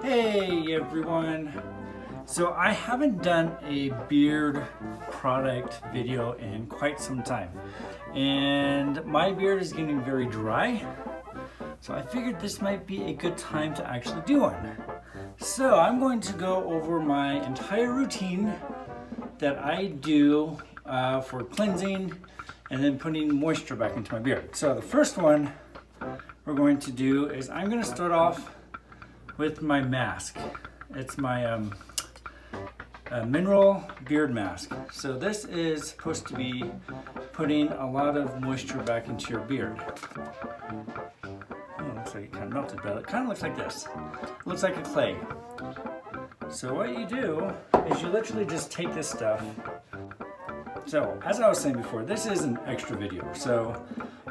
Hey everyone! So I haven't done a beard product video in quite some time, and my beard is getting very dry, so I figured this might be a good time to actually do one. So I'm going to go over my entire routine that I do for cleansing and then putting moisture back into my beard. So the first one we're going to do is I'm going to start off with my mask. It's my mineral beard mask. So this is supposed to be putting a lot of moisture back into your beard. Oh, looks like it kind of melted, but it kind of looks like this. It looks like a clay. So what you do is you literally just take this stuff. So as I was saying before, this is an extra video. So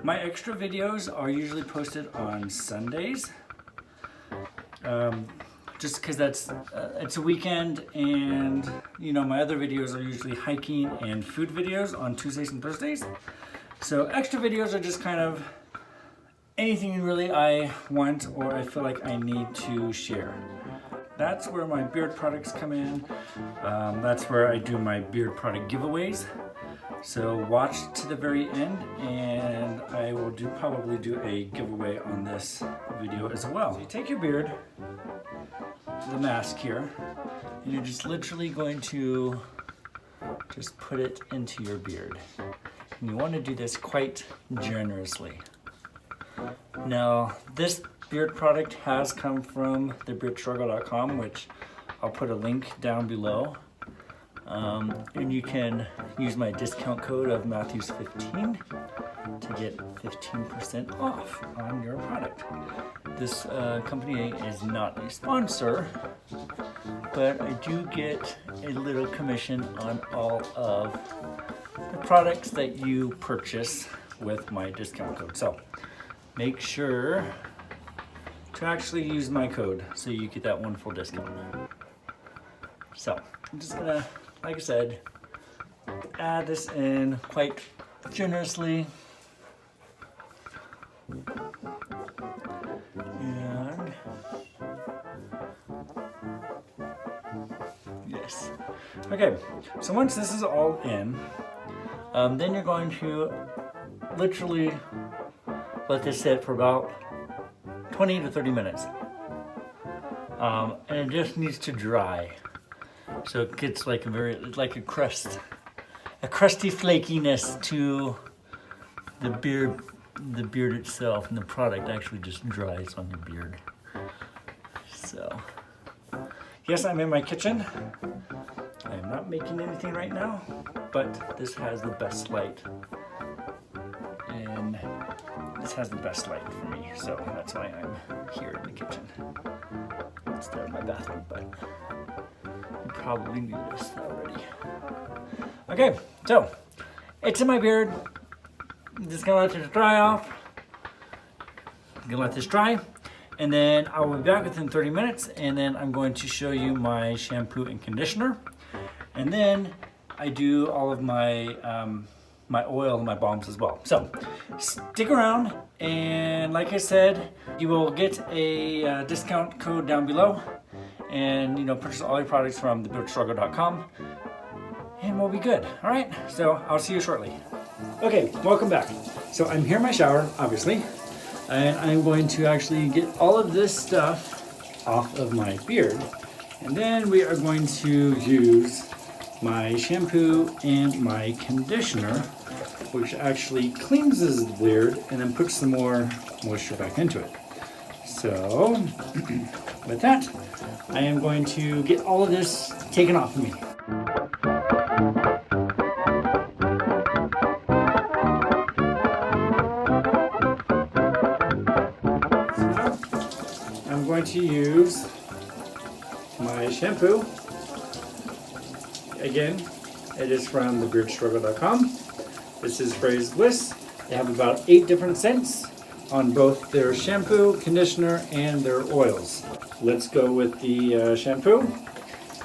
my extra videos are usually posted on Sundays. Just because that's it's a weekend, and you know my other videos are usually hiking and food videos on Tuesdays and Thursdays. So extra videos are just kind of anything really I want or I feel like I need to share. That's where my beard products come in. That's where I do my beard product giveaways. So watch to the very end, and I will probably do a giveaway on this video as well. So you take your beard, the mask here, and you're just literally going to just put it into your beard. And you want to do this quite generously. Now, this beard product has come from thebeardstruggle.com, which I'll put a link down below. And you can use my discount code of Matthews15 to get 15% off on your product. This company is not a sponsor, but I do get a little commission on all of the products that you purchase with my discount code. So make sure to actually use my code so you get that wonderful discount. So I'm just gonna, like I said, add this in quite generously. And yes. Okay, so once this is all in, then you're going to literally let this sit for about 20 to 30 minutes. And it just needs to dry. So it gets like a crust, a crusty flakiness to the beard itself, and the product actually just dries on your beard. So, yes, I'm in my kitchen. I am not making anything right now, but this has the best light. And this has the best light for me, so that's why I'm here in the kitchen. Instead of my bathroom, but you probably knew this already. Okay, so it's in my beard. I'm just gonna let this dry off. I'm gonna let this dry, and then I will be back within 30 minutes, and then I'm going to show you my shampoo and conditioner, and then I do all of my my oil and my balms as well. So stick around, and like I said, you will get a discount code down below, and purchase all your products from thebeardstruggle.com, and we'll be good. All right, so I'll see you shortly. Okay, welcome back. So I'm here in my shower, obviously, and I'm going to actually get all of this stuff off of my beard, and then we are going to use my shampoo and my conditioner, which actually cleanses the beard and then puts some more moisture back into it. So with that, I am going to get all of this taken off of me. So I'm going to use my shampoo. Again, it is from thebeardstruggle.com. This is Fraise Bliss. They have about 8 different scents on both their shampoo, conditioner, and their oils. Let's go with the shampoo,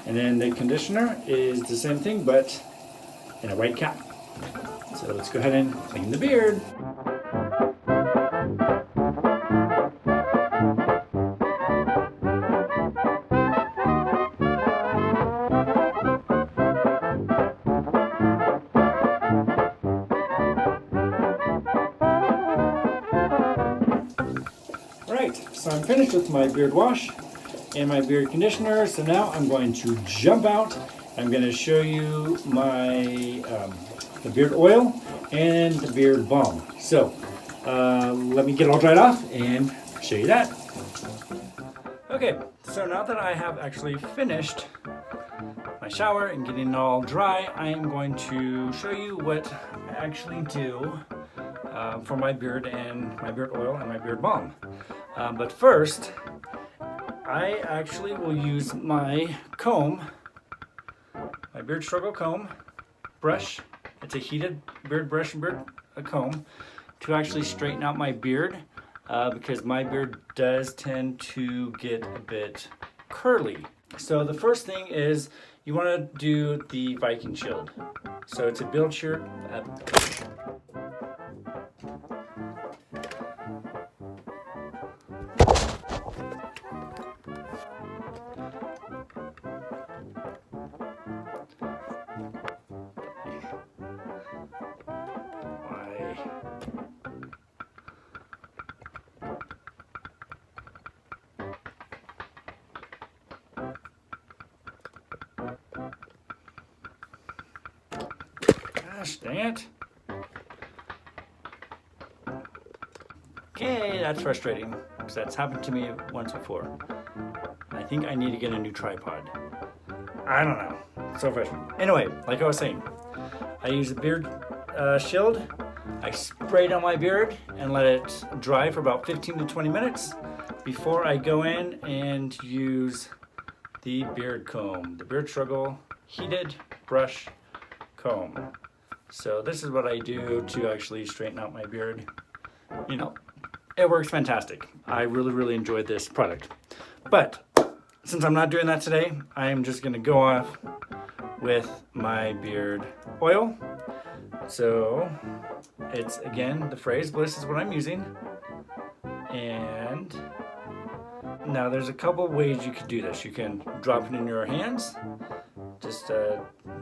and then the conditioner is the same thing but in a white cap. So let's go ahead and clean the beard. I'm finished with my beard wash and my beard conditioner. So now I'm going to jump out. I'm going to show you my the beard oil and the beard balm. So let me get it all dried off and show you that. Okay, so now that I have actually finished my shower and getting it all dry, I am going to show you what I actually do for my beard and my beard oil and my beard balm. But first, I actually will use my comb, my beard struggle comb brush. It's a heated beard brush and beard comb to actually straighten out my beard because my beard does tend to get a bit curly. So the first thing is you want to do the Viking shield. So it's a build shirt. Gosh dang it. Okay, that's frustrating because that's happened to me once before. I think I need to get a new tripod. I don't know. So frustrating. Anyway, like I was saying, I use a beard shield. I spray it on my beard and let it dry for about 15 to 20 minutes before I go in and use the beard comb, the beard struggle heated brush comb. So this is what I do to actually straighten out my beard. You know, it works fantastic. I really enjoyed this product. But since I'm not doing that today, I am just gonna go off with my beard oil. So it's, again, the Phrase Bliss is what I'm using. And now there's a couple ways you could do this. You can drop it in your hands, just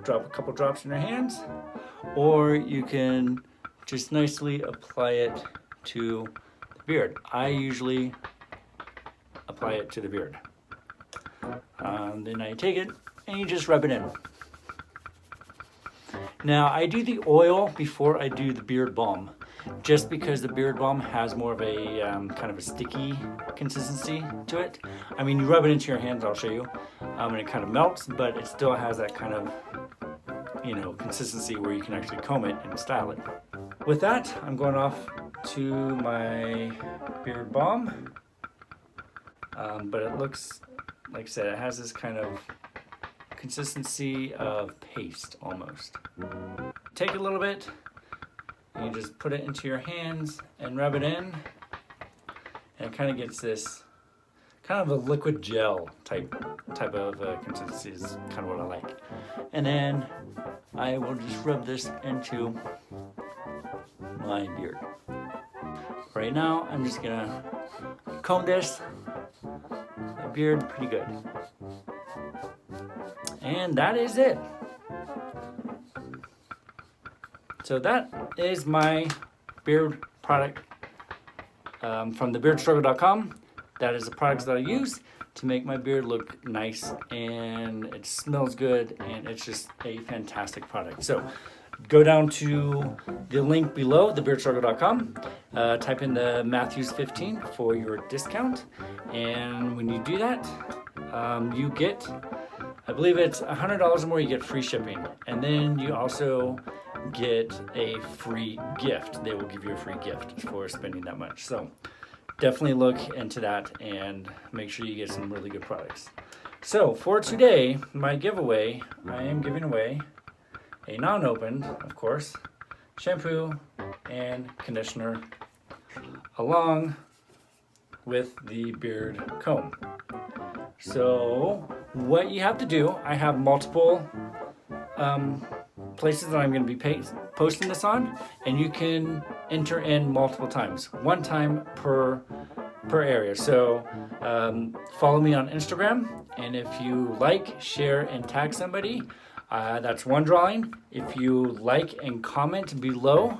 drop a couple drops in your hands, or you can just nicely apply it to the beard. I usually apply it to the beard. Then I take it and you just rub it in. Now I do the oil before I do the beard balm, just because the beard balm has more of a kind of a sticky consistency to it. I mean, you rub it into your hands, I'll show you, and it kind of melts, but it still has that kind of, you know, consistency where you can actually comb it and style it. With that, I'm going off to my beard balm, but it looks, like I said, it has this kind of consistency of paste almost. Take a little bit, and you just put it into your hands and rub it in, and it kind of gets this kind of a liquid gel type of consistency is kind of what I like. And then I will just rub this into my beard. Right now, I'm just gonna comb this, my beard pretty good. And that is it. So that is my beard product from thebeardstruggle.com. That is the products that I use to make my beard look nice, and it smells good, and it's just a fantastic product. So go down to the link below, thebeardstruggle.com, type in the Matthews 15 for your discount, and when you do that, you get, I believe it's $100 or more, you get free shipping, and then you also get a free gift. They will give you a free gift for spending that much. So definitely look into that and make sure you get some really good products. So for today, my giveaway, I am giving away a non-opened, of course, shampoo and conditioner along with the beard comb. So what you have to do, I have multiple places that I'm going to be posting this on, and you can enter in multiple times, one time per area. So follow me on Instagram, and if you like, share, and tag somebody, that's one drawing. If you like and comment below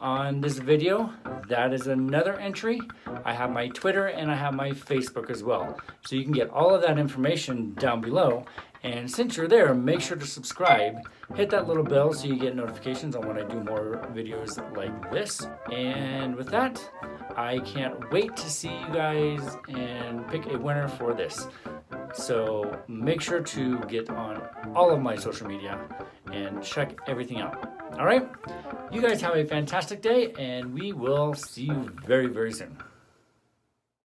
on this video, that is another entry. I have my Twitter and I have my Facebook as well. So you can get all of that information down below. And since you're there, make sure to subscribe. Hit that little bell so you get notifications on when I do more videos like this. And with that, I can't wait to see you guys and pick a winner for this. So make sure to get on all of my social media and check everything out. All right? You guys have a fantastic day, and we will see you very, very soon.